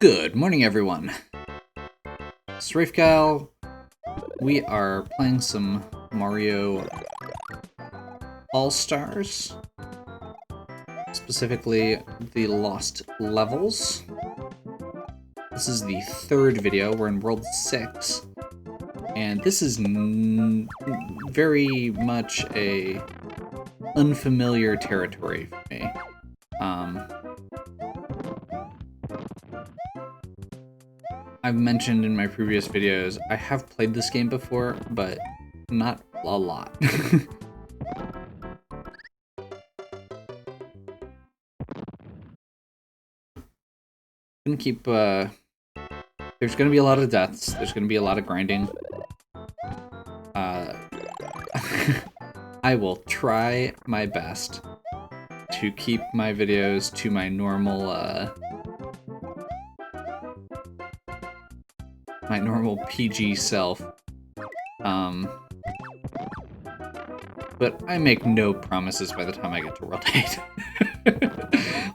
Good morning, everyone. It's Rafegal. We are playing some Mario All-Stars, specifically the Lost Levels. This is the third video. We're in World 6, and this is very much a unfamiliar territory for me. I've mentioned in my previous videos, I have played this game before, but not a lot. Gonna keep, there's gonna be a lot of deaths, there's gonna be a lot of grinding. I will try my best to keep my videos to my normal, PG self. But I make no promises by the time I get to World 8.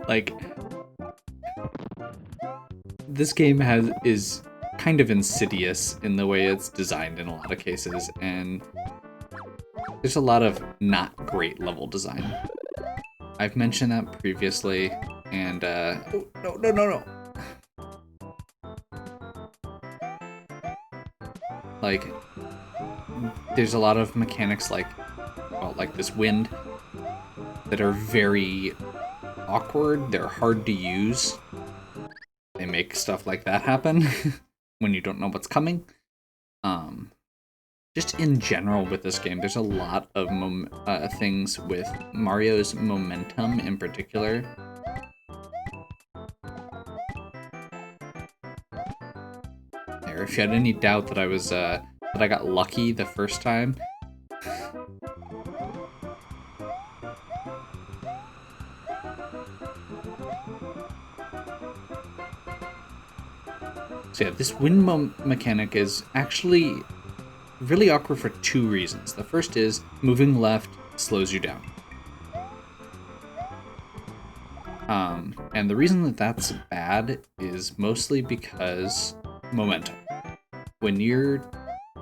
Like, this game is kind of insidious in the way it's designed in a lot of cases, and there's a lot of not great level design. I've mentioned that previously, and oh, no. Like, there's a lot of mechanics like this wind that are very awkward. They're hard to use. They make stuff like that happen when you don't know what's coming. Just in general with this game, there's a lot of things with Mario's momentum in particular. There, if you had any doubt that I got lucky the first time. So yeah, this wind mechanic is actually really awkward for two reasons. The first is moving left slows you down. And the reason that that's bad is mostly because momentum. When you're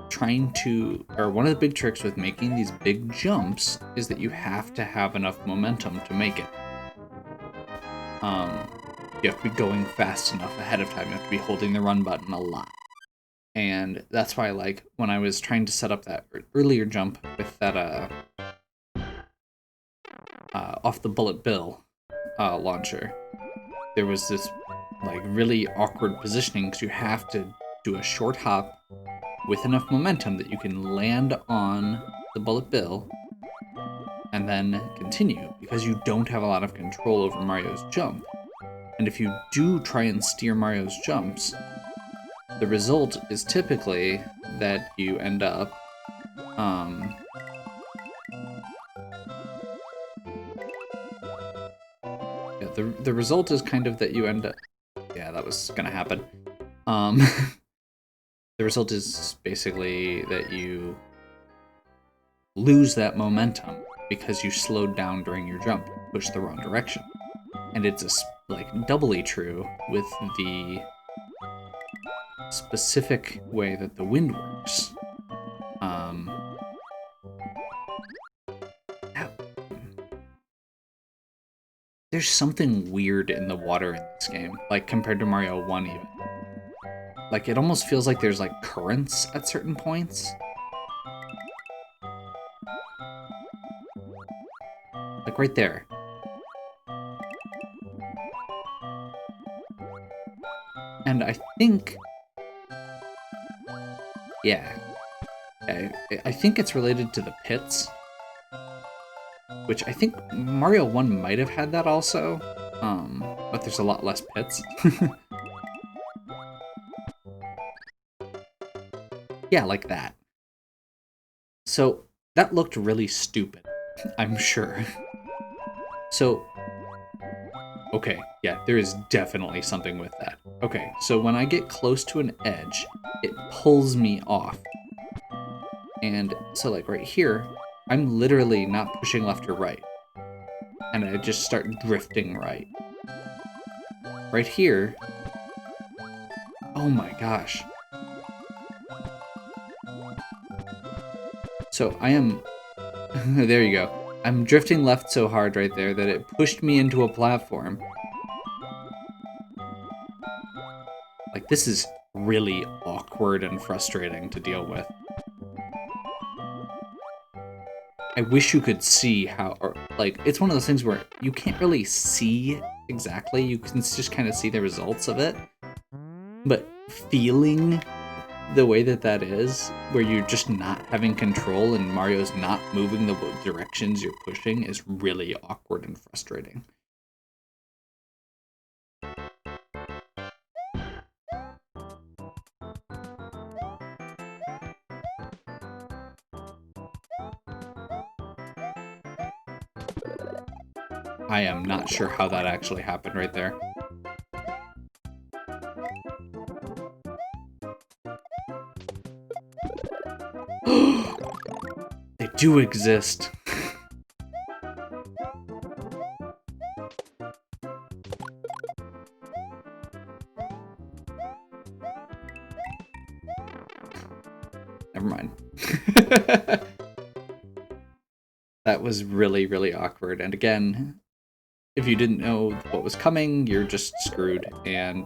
trying to, or one of the big tricks with making these big jumps is that you have to have enough momentum to make it. You have to be going fast enough ahead of time. You have to be holding the run button a lot. And that's why, like, when I was trying to set up that earlier jump with that, off the Bullet Bill launcher, there was this, like, really awkward positioning because you have to do a short hop with enough momentum that you can land on the Bullet Bill and then continue, because you don't have a lot of control over Mario's jump. And if you do try and steer Mario's jumps, the result is typically that you end up the result is kind of that you end up, yeah, that was gonna happen. The result is basically that you lose that momentum because you slowed down during your jump, pushed the wrong direction. And it's like doubly true with the specific way that the wind works. There's something weird in the water in this game, like compared to Mario 1 even. Like, it almost feels like there's like currents at certain points. Like right there. And I think, yeah, I think it's related to the pits, which I think Mario 1 might have had that also, but there's a lot less pits. Yeah, like that. So that looked really stupid, I'm sure. So, okay, yeah, there is definitely something with that. Okay, so when I get close to an edge, it pulls me off. And so, like, right here, I'm literally not pushing left or right. And I just start drifting right. Right here, Oh my gosh. So I am... there you go. I'm drifting left so hard right there that it pushed me into a platform. Like, this is really awkward and frustrating to deal with. I wish you could see how, or, like, it's one of those things where you can't really see exactly, you can just kind of see the results of it. But feeling the way that that is, where you're just not having control and Mario's not moving the directions you're pushing, is really awkward and frustrating. I am not sure how that actually happened right there. They do exist. Never mind. That was really, really awkward. And again, if you didn't know what was coming, you're just screwed. And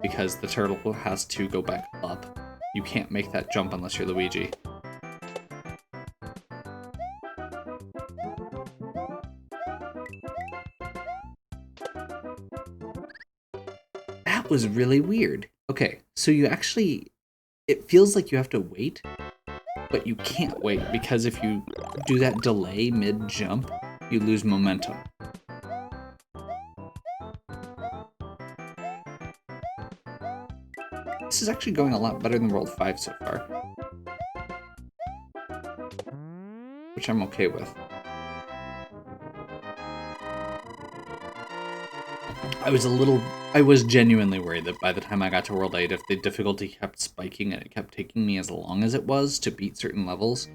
because the turtle has to go back up, you can't make that jump unless you're Luigi. That was really weird. Okay, so you actually... It feels like you have to wait, but you can't wait, because if you do that delay mid-jump, you lose momentum. This is actually going a lot better than World 5 so far, which I'm okay with. I was genuinely worried that by the time I got to World 8, if the difficulty kept spiking and it kept taking me as long as it was to beat certain levels,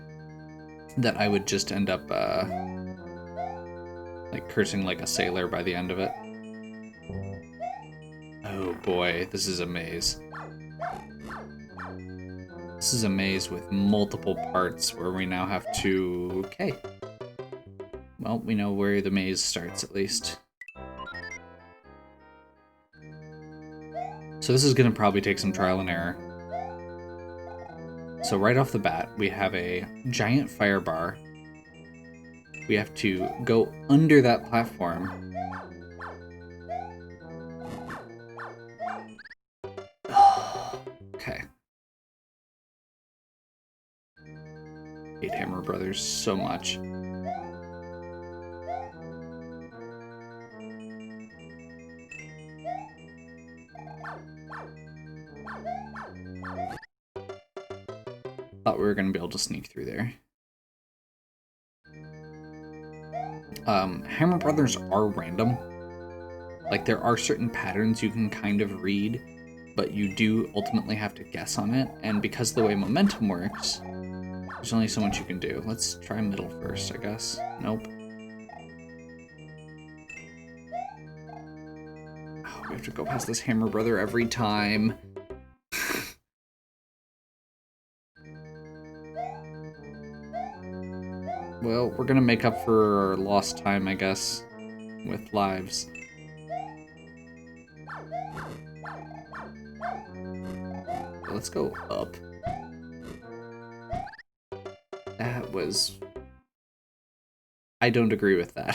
that I would just end up, like, cursing like a sailor by the end of it. Oh boy, this is a maze. This is a maze with multiple parts where we now have to... Okay. Well, we know where the maze starts, at least. So this is going to probably take some trial and error. So right off the bat, we have a giant fire bar. We have to go under that platform. Okay. I hate Hammer Brothers so much. Thought we were going to be able to sneak through there. Hammer Brothers are random. Like, there are certain patterns you can kind of read, but you do ultimately have to guess on it, and because of the way momentum works, there's only so much you can do. Let's try middle first, I guess. Nope. Oh, we have to go past this Hammer Brother every time. Well, we're gonna make up for our lost time, I guess, with lives. Let's go up. That was... I don't agree with that.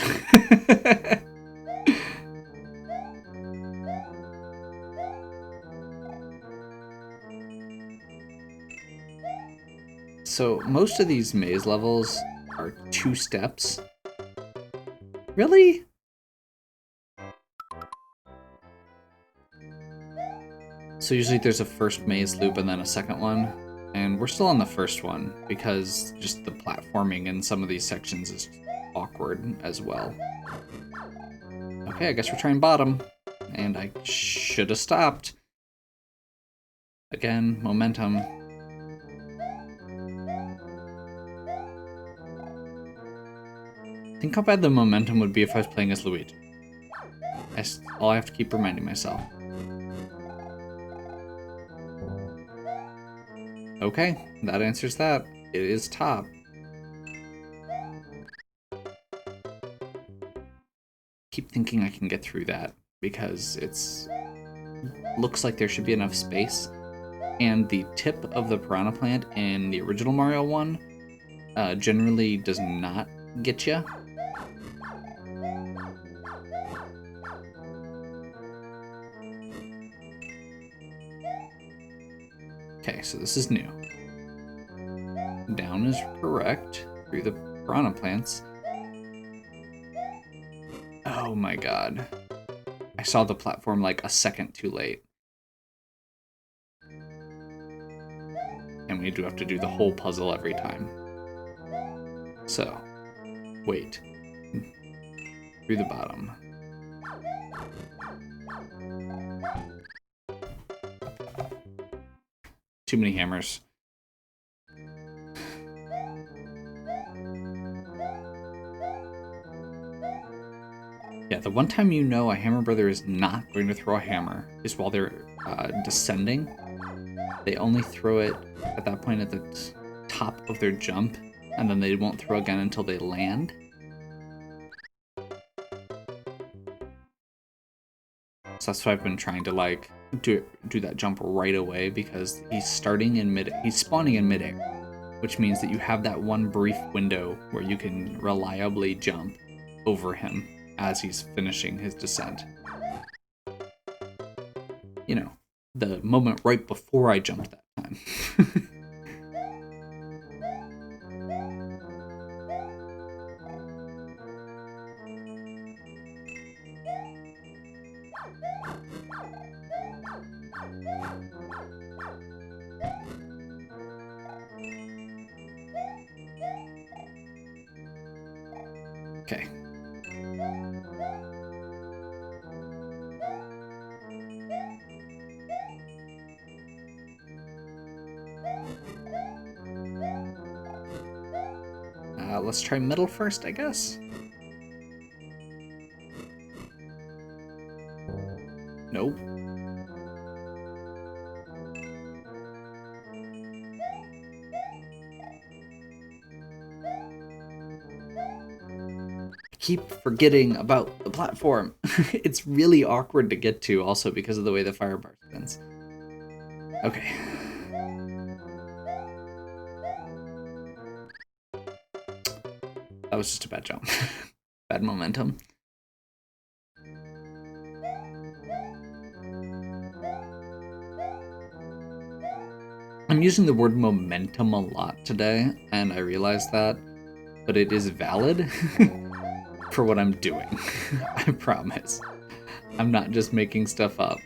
So, most of these maze levels are 2 steps. Really? So usually there's a first maze loop and then a second one, and we're still on the first one because just the platforming in some of these sections is awkward as well. Okay, I guess we're trying bottom, and I should have stopped. Again, momentum. Think how bad the momentum would be if I was playing as Luigi. All I have to keep reminding myself. Okay, that answers that. It is top. Keep thinking I can get through that because it's looks like there should be enough space. And the tip of the piranha plant in the original Mario one generally does not get you. Okay, so this is new. Down is correct through the piranha plants. Oh my god. I saw the platform like a second too late. And we do have to do the whole puzzle every time. So, wait. Through the bottom. Too many hammers. Yeah, the one time you know a Hammer Brother is not going to throw a hammer is while they're descending. They only throw it at that point at the top of their jump, and then they won't throw again until they land. So that's why I've been trying to like do that jump right away, because he's spawning in midair, which means that you have that one brief window where you can reliably jump over him as he's finishing his descent. You know, the moment right before I jumped that time. Okay. Let's try middle first, I guess. Nope. Keep forgetting about the platform. It's really awkward to get to, also because of the way the fire bar spins. Okay. That was just a bad jump. Bad momentum. I'm using the word momentum a lot today, and I realize that, but it is valid for what I'm doing. I promise. I'm not just making stuff up.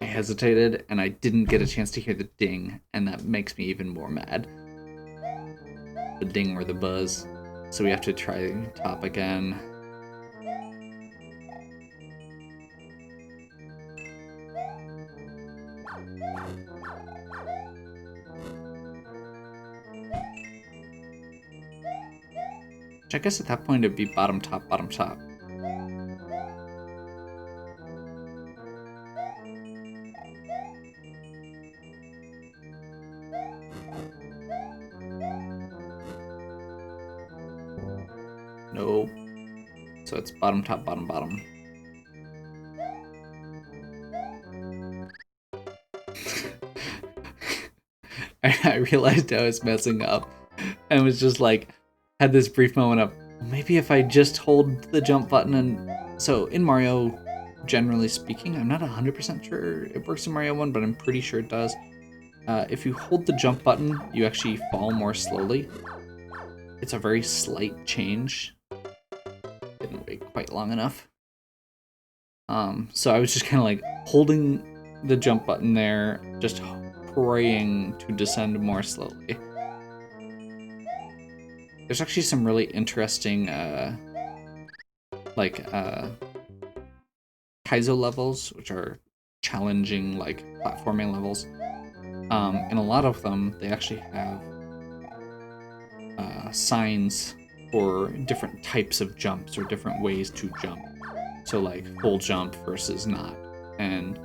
I hesitated, and I didn't get a chance to hear the ding, and that makes me even more mad. The ding or the buzz. So we have to try top again. Which I guess at that point it'd be bottom, top, bottom, top. Nope. So it's bottom, top, bottom, bottom. I realized I was messing up and was just like, had this brief moment of, well, maybe if I just hold the jump button. And so in Mario, generally speaking, I'm not 100% sure it works in Mario 1, but I'm pretty sure it does. If you hold the jump button, you actually fall more slowly. It's a very slight change. Didn't wait quite long enough. So I was just kind of like holding the jump button there, just praying to descend more slowly. There's actually some really interesting, Kaizo levels, which are challenging, like, platforming levels. And a lot of them, they actually have signs for different types of jumps or different ways to jump. So, like, full jump versus not. And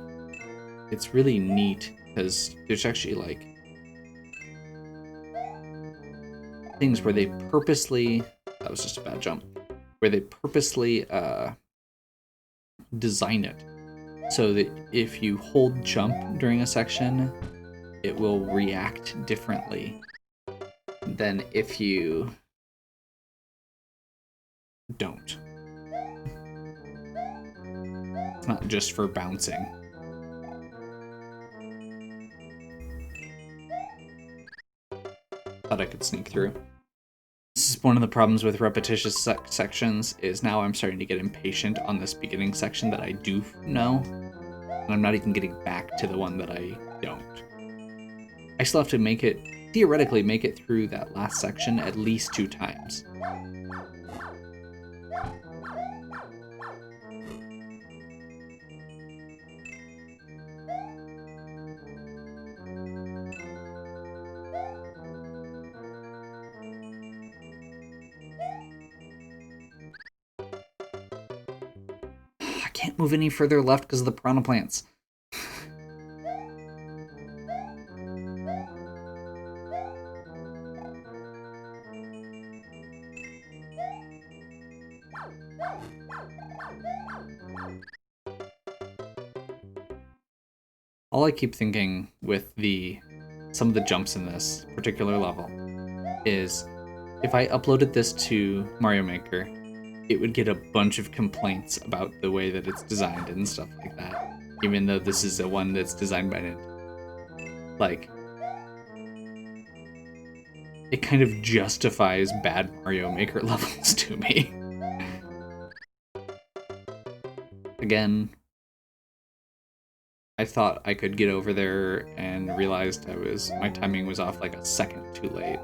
it's really neat because there's actually, like, things where they purposely... That was just a bad jump. Where they purposely design it so that if you hold jump during a section, it will react differently than if you don't. It's not just for bouncing. Thought I could sneak through. This is one of the problems with repetitious sections, is now I'm starting to get impatient on this beginning section that I do know, and I'm not even getting back to the one that I don't. I still have to theoretically make it through that last section at least 2 times. I can't move any further left because of the piranha plants. All I keep thinking with some of the jumps in this particular level is if I uploaded this to Mario Maker, it would get a bunch of complaints about the way that it's designed and stuff like that, even though this is the one that's designed by Nintendo. Like, it kind of justifies bad Mario Maker levels to me. Again, I thought I could get over there and realized my timing was off like a second too late.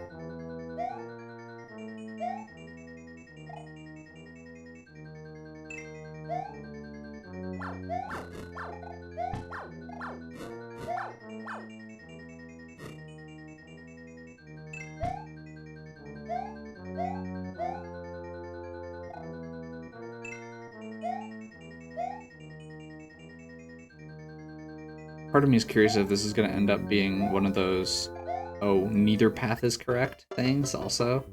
Part of me is curious if this is going to end up being one of those, oh, neither path is correct things also.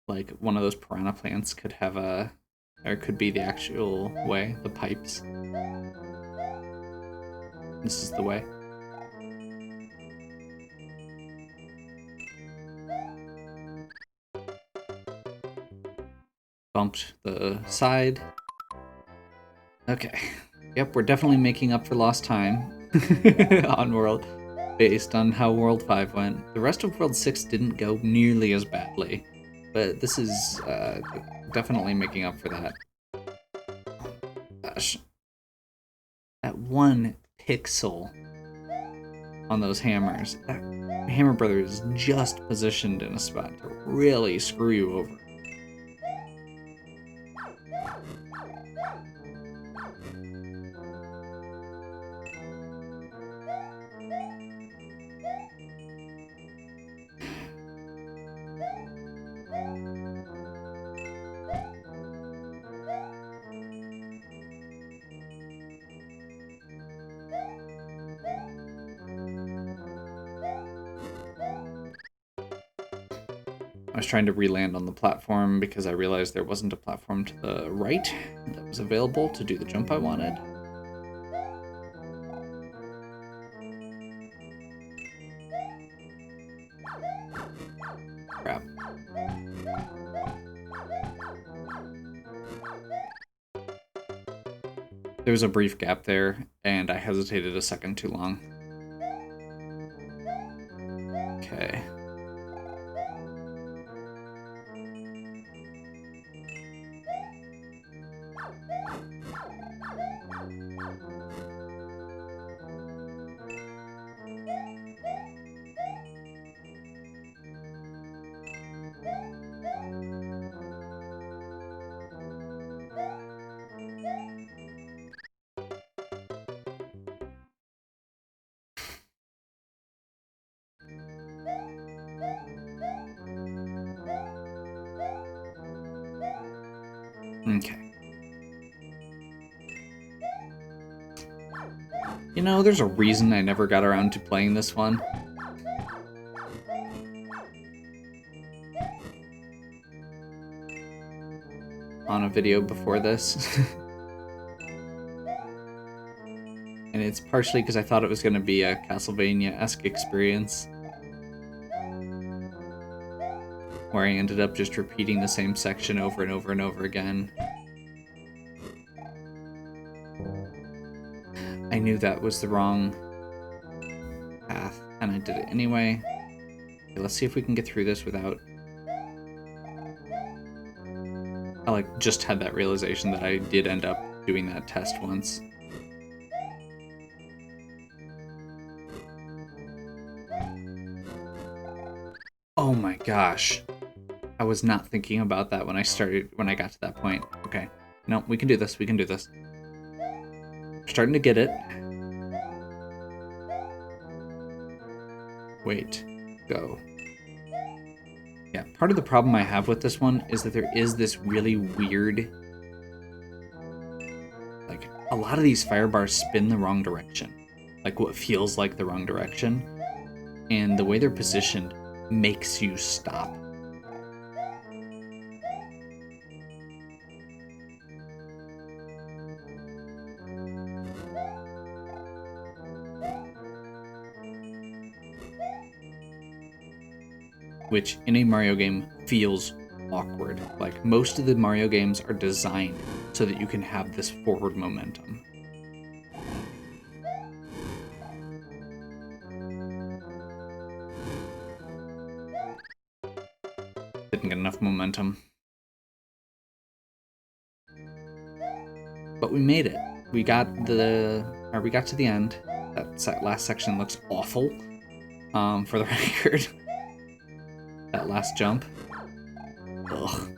Like, one of those piranha plants could have or could be the actual way, the pipes. This is the way. Bumped the side. Okay. Yep, we're definitely making up for lost time on World, based on how World 5 went. The rest of World 6 didn't go nearly as badly, but this is definitely making up for that. Gosh. That one pixel on those hammers. That Hammer Brother is just positioned in a spot to really screw you over. I was trying to re-land on the platform because I realized there wasn't a platform to the right that was available to do the jump I wanted. Crap. There was a brief gap there, and I hesitated a second too long. Okay. Okay. You know, there's a reason I never got around to playing this one. On a video before this. And it's partially because I thought it was going to be a Castlevania-esque experience. Where I ended up just repeating the same section over and over and over again. I knew that was the wrong path, and I did it anyway. Okay, let's see if we can get through this without... I just had that realization that I did end up doing that test once. Oh my gosh. I was not thinking about that when I got to that point. Okay. No, we can do this. We can do this. We're starting to get it. Wait. Go. Yeah, part of the problem I have with this one is that there is this really weird... Like, a lot of these fire bars spin the wrong direction. Like, what feels like the wrong direction. And the way they're positioned makes you stop. Which, in a Mario game, feels awkward. Like, most of the Mario games are designed so that you can have this forward momentum. Didn't get enough momentum. But we made it. We got to the end. That last section looks awful, for the record. That last jump. Ugh.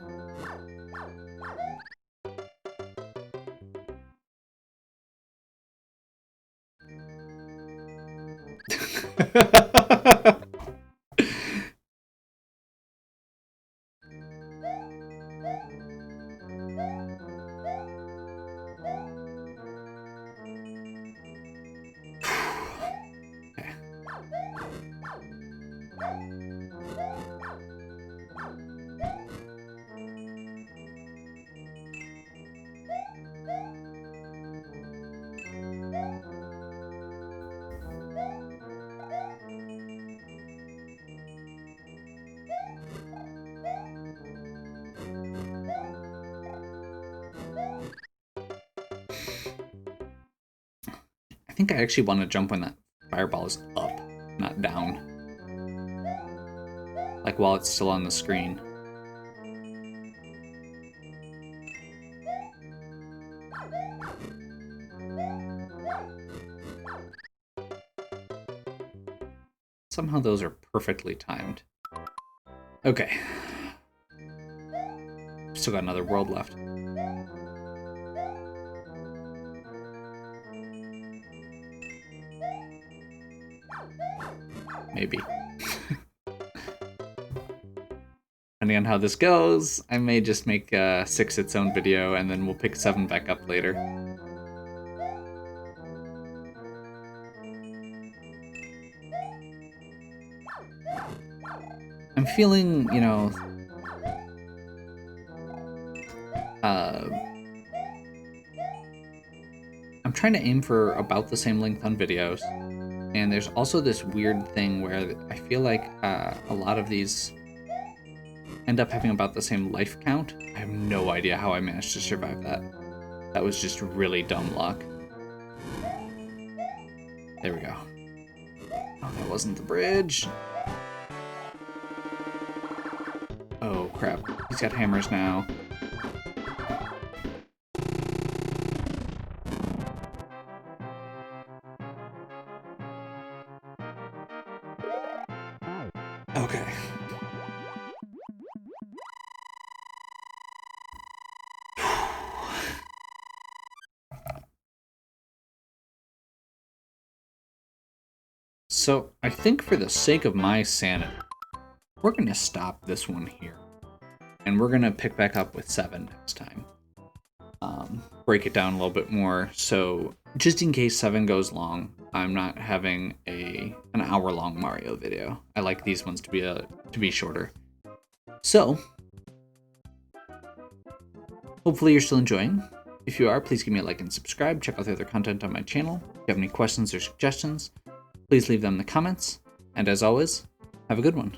I think I actually want to jump when that fireball is up, not down. Like while it's still on the screen. Somehow those are perfectly timed. Okay. Still got another world left. Maybe. Depending on how this goes, I may just make 6 its own video, and then we'll pick 7 back up later. I'm feeling, you know... I'm trying to aim for about the same length on videos. And there's also this weird thing where I feel like a lot of these end up having about the same life count. I have no idea how I managed to survive that. That was just really dumb luck. There we go. Oh, that wasn't the bridge. Oh, crap. He's got hammers now. Okay. So, I think for the sake of my sanity, we're going to stop this one here. And we're going to pick back up with 7 next time. break it down a little bit more. So just in case 7 goes long, I'm not having an hour-long Mario video. I like these ones to be shorter. So hopefully you're still enjoying. If you are, please give me a like and subscribe. Check out the other content on my channel. If you have any questions or suggestions, please leave them in the comments. And as always, have a good one.